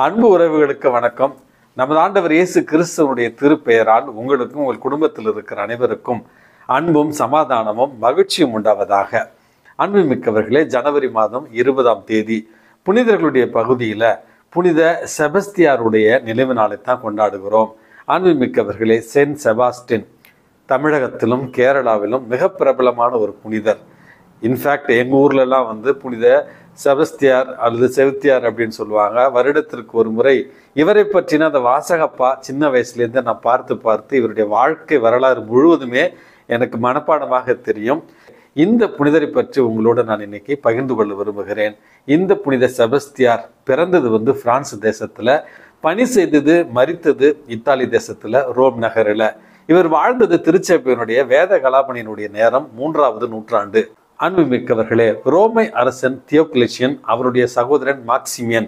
அன்பு உறவுகளுக்கு வணக்கம். நமது ஆண்டவர் இயேசு கிறிஸ்துவனுடைய திருப்பெயரால் உங்களுக்கும் உங்கள் குடும்பத்தில் இருக்கிற அனைவருக்கும் அன்பும் சமாதானமும் மகிழ்ச்சியும் உண்டாவதாக. அன்பு மிக்கவர்களே, ஜனவரி மாதம் 20ஆம் தேதி புனிதர்களுடைய பகுதியில் புனித செபஸ்தியாருடைய நினைவு நாளைத்தான் கொண்டாடுகிறோம். அன்பு மிக்கவர்களே, செயின்ட் செபாஸ்டின் தமிழகத்திலும் கேரளாவிலும் மிக பிரபலமான ஒரு புனிதர். இன்ஃபேக்ட் எங்கள் ஊர்லலாம் புனித செபஸ்தியார் அல்லது செவுத்தியார் அப்படின்னு சொல்லுவாங்க. வருடத்திற்கு ஒரு முறை இவரை பற்றின அந்த வாசகப்பா சின்ன வயசுலேருந்து நான் பார்த்து இவருடைய வாழ்க்கை வரலாறு முழுவதுமே எனக்கு மனப்பாடமாக தெரியும். இந்த புனிதரை பற்றி உங்களோட நான் இன்னைக்கு பகிர்ந்து கொள்ள விரும்புகிறேன். இந்த புனித செபஸ்தியார் பிறந்தது பிரான்ஸ் தேசத்துல, பணி செய்தது மரித்தது இத்தாலி தேசத்துல ரோம் நகரில். இவர் வாழ்ந்தது திருச்சபையினுடைய வேத கலாபணியினுடைய நேரம் 3ஆவது நூற்றாண்டு. அன்புமிக்கவர்களே, ரோமை அரசன் தியோக்லெசியன், அவருடைய சகோதரன் மாக்சிமியன்,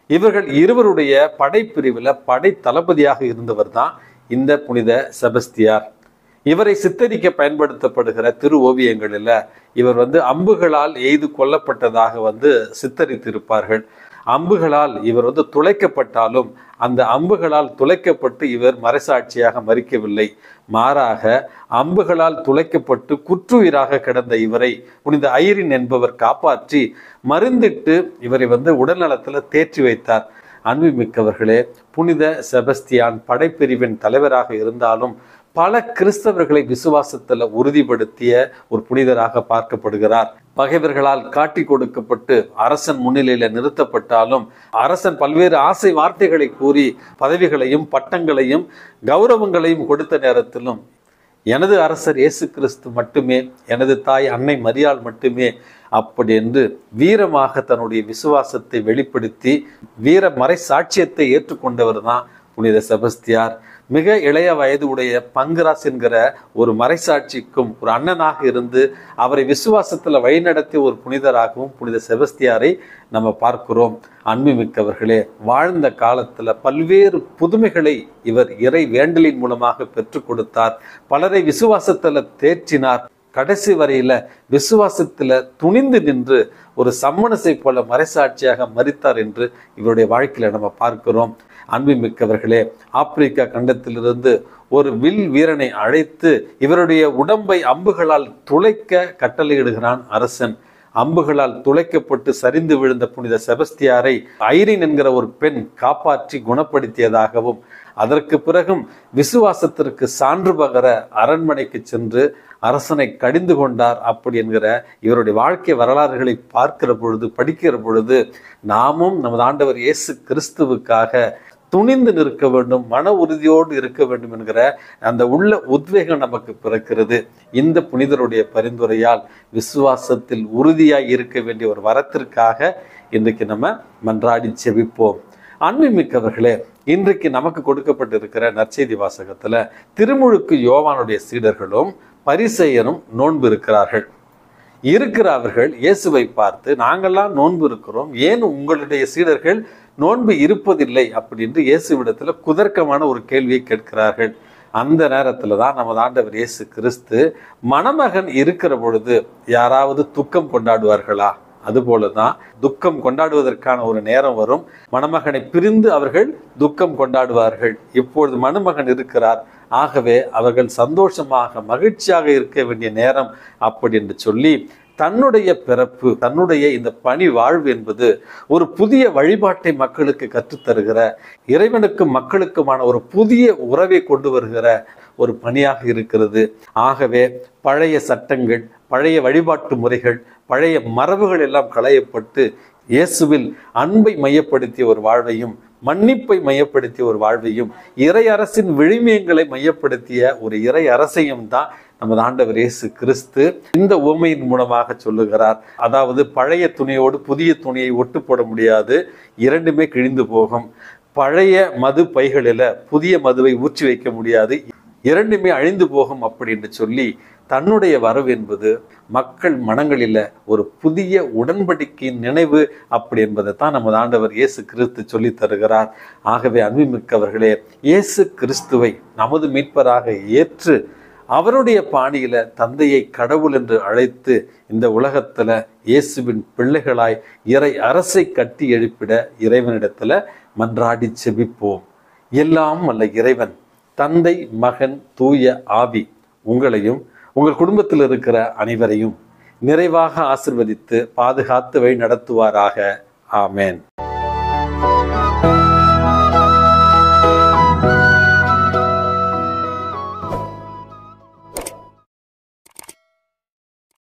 இவர்கள் இருவருடைய படைப்பிரிவில் படை தளபதியாக இருந்தவர் தான் இந்த புனித செபஸ்தியார். இவரை சித்தரிக்க பயன்படுத்தப்படுகிற திரு ஓவியங்களில் இவர் அம்புகளால் எய்து கொல்லப்பட்டதாக சித்தரித்திருப்பார்கள். அம்புகளால் இவர் துளைக்கப்பட்டாலும் அந்த அம்புகளால் துளைக்கப்பட்டு இவர் மறைசாட்சியாக மரிக்கவில்லை. மாறாக அம்புகளால் துளைக்கப்பட்டு குற்றுயிராக கிடந்த இவரை புனித ஐரின் என்பவர் காப்பாற்றி மருந்திட்டு இவரை உடல்நலத்தில் தேற்றி வைத்தார். அன்புமிக்கவர்களே, புனித செபஸ்தியான் படைப்பிரிவின் தலைவராக இருந்தாலும் பல கிறிஸ்தவர்களை விசுவாசத்தில் உறுதிப்படுத்திய ஒரு புனிதராக பார்க்கப்படுகிறார். பகைவர்களால் காட்டி கொடுக்கப்பட்டு அரசன் முன்னிலையில நிறுத்தப்பட்டாலும் அரசன் பல்வேறு ஆசை வார்த்தைகளை கூறி பதவிகளையும் பட்டங்களையும் கௌரவங்களையும் கொடுத்த நேரத்திலும் எனது அரசர் இயேசு கிறிஸ்து மட்டுமே, எனது தாய் அன்னை மரியாள் மட்டுமே அப்படி என்று வீரமாக தன்னுடைய விசுவாசத்தை வெளிப்படுத்தி வீர மறை சாட்சியத்தை ஏற்றுக்கொண்டவர் தான் புனித செபஸ்தியார். மிக இளைய வயது உடைய பங்குராஸ் என்கிற ஒரு மறைசாட்சிக்கும் ஒரு அண்ணனாக இருந்து அவரை விசுவாசத்தில் வழிநடத்திய ஒரு புனிதராகவும் புனித செபஸ்தியாரை நம்ம பார்க்கிறோம். அன்புமிக்கவர்களே, வாழ்ந்த காலத்தில் பல்வேறு புதுமைகளை இவர் இறை வேண்டலின் மூலமாக பெற்றுக் கொடுத்தார். பலரை விசுவாசத்தில் தேற்றினார். கடைசி வரையில விசுவாசத்துல துணிந்து நின்று ஒரு சம்மனசை போல மறைசாட்சியாக மரித்தார் என்று இவருடைய வாழ்க்கையில நம்ம பார்க்கிறோம். அன்புமிக்கவர்களே, ஆப்பிரிக்கா கண்டத்திலிருந்து ஒரு வில் வீரனை அழைத்து இவருடைய உடம்பை அம்புகளால் துளைக்க கட்டளையிடுகிறான் அரசன். அம்புகளால் துளைக்கப்பட்டு சரிந்து விழுந்த புனித செபஸ்தியாரை ஐரின் என்கிற ஒரு பெண் காப்பாற்றி குணப்படுத்தியதாகவும் அதற்கு பிறகும் விசுவாசத்திற்கு சான்று பகர அரண்மனைக்கு சென்று அரசனை கடிந்து கொண்டார் அப்படி என்கிற இவருடைய வாழ்க்கை வரலாறுகளை பார்க்கிற பொழுது படிக்கிற பொழுது நாமும் நமது ஆண்டவர் இயேசு கிறிஸ்துவுக்காக துணிந்து நிற்க வேண்டும், மன உறுதியோடு இருக்க வேண்டும் என்கிற அந்த உள்ள உத்வேகம் நமக்கு பிறக்கிறது. இந்த புனிதருடைய பரிந்துரையால் விசுவாசத்தில் உறுதியாய் இருக்க வேண்டிய ஒரு வரத்திற்காக இன்றைக்கு நம்ம மன்றாடி செபிப்போம். அன்புமிக்கவர்களே, இன்றைக்கு நமக்கு கொடுக்கப்பட்டிருக்கிற நற்செய்தி வாசகத்துல திருமுழுக்கு யோவானுடைய சீடர்களும் பரிசேயரும் நோன்பு இருக்கிறார்கள். இயேசுவை பார்த்து, நாங்கள்லாம் நோன்பு இருக்கிறோம், ஏன் உங்களுடைய சீடர்கள் நோன்பு இருப்பதில்லை அப்படின்னு இயேசுவிடத்துல குதர்க்கமான ஒரு கேள்வியை கேட்கிறார்கள். அந்த நேரத்துல தான் நமது ஆண்டவர் இயேசு கிறிஸ்து, மணமகன் இருக்கிற பொழுது யாராவது துக்கம் கொண்டாடுவார்களா? அதுபோலதான் துக்கம் கொண்டாடுவதற்கான ஒரு நேரம் வரும். மணமகனை பிரிந்து அவர்கள் துக்கம் கொண்டாடுவார்கள். இப்பொழுது மணமகன் இருக்கிறார், ஆகவே அவர்கள் சந்தோஷமாக மகிழ்ச்சியாக இருக்க வேண்டிய நேரம் அப்படி என்று சொல்லி தன்னுடைய பிறப்பு, தன்னுடைய இந்த பணி வாழ்வு என்பது ஒரு புதிய வழிபாட்டை மக்களுக்கு கற்றுத்தருகிற, இறைவனுக்கும் மக்களுக்குமான ஒரு புதிய உறவை கொண்டு வருகிற ஒரு பணியாக இருக்கிறது. ஆகவே பழைய சட்டங்கள், பழைய வழிபாட்டு முறைகள், பழைய மரபுகள் எல்லாம் களையப்பட்டு இயேசுவில் அன்பை மையப்படுத்திய ஒரு வாழ்வையும் மன்னிப்பை மையப்படுத்திய ஒரு வாழ்வையும் இறை அரசின் விழுமியங்களை மையப்படுத்திய ஒரு இறை அரசையும் தான் நமது ஆண்டவர் இயேசு கிறிஸ்து இந்த உவமையின் மூலமாக சொல்லுகிறார். அதாவது பழைய துணியோடு புதிய துணியை ஒட்டு போட முடியாது, இரண்டுமே கிழிந்து போகும். பழைய மது பைகளில புதிய மதுவை ஊற்றி வைக்க முடியாது, இரண்டுமே அழிந்து போகும் அப்படி என்று சொல்லி தன்னுடைய வரவு என்பது மக்கள் மனங்களில் ஒரு புதிய உடன்படிக்கையின் நினைவு அப்படி என்பதை தான் நமது ஆண்டவர் இயேசு கிறிஸ்து சொல்லி தருகிறார். ஆகவே அன்புமிக்கவர்களே, இயேசு கிறிஸ்துவை நமது மீட்பராக ஏற்று அவருடைய பாணியில தந்தையை கடவுள் என்று அழைத்து இந்த உலகத்துல இயேசுவின் பிள்ளைகளாய் இறை அரசை கட்டி எழுப்பிட இறைவனிடத்துல மன்றாடி செபிப்போம். எல்லாம் வல்ல இறைவன் தந்தை, மகன், தூய ஆவி உங்களையும் உங்கள் குடும்பத்தில் இருக்கிற அனைவரையும் நிறைவாக ஆசிர்வதித்து பாதுகாத்து வழி நடத்துவாராக. ஆமேன்.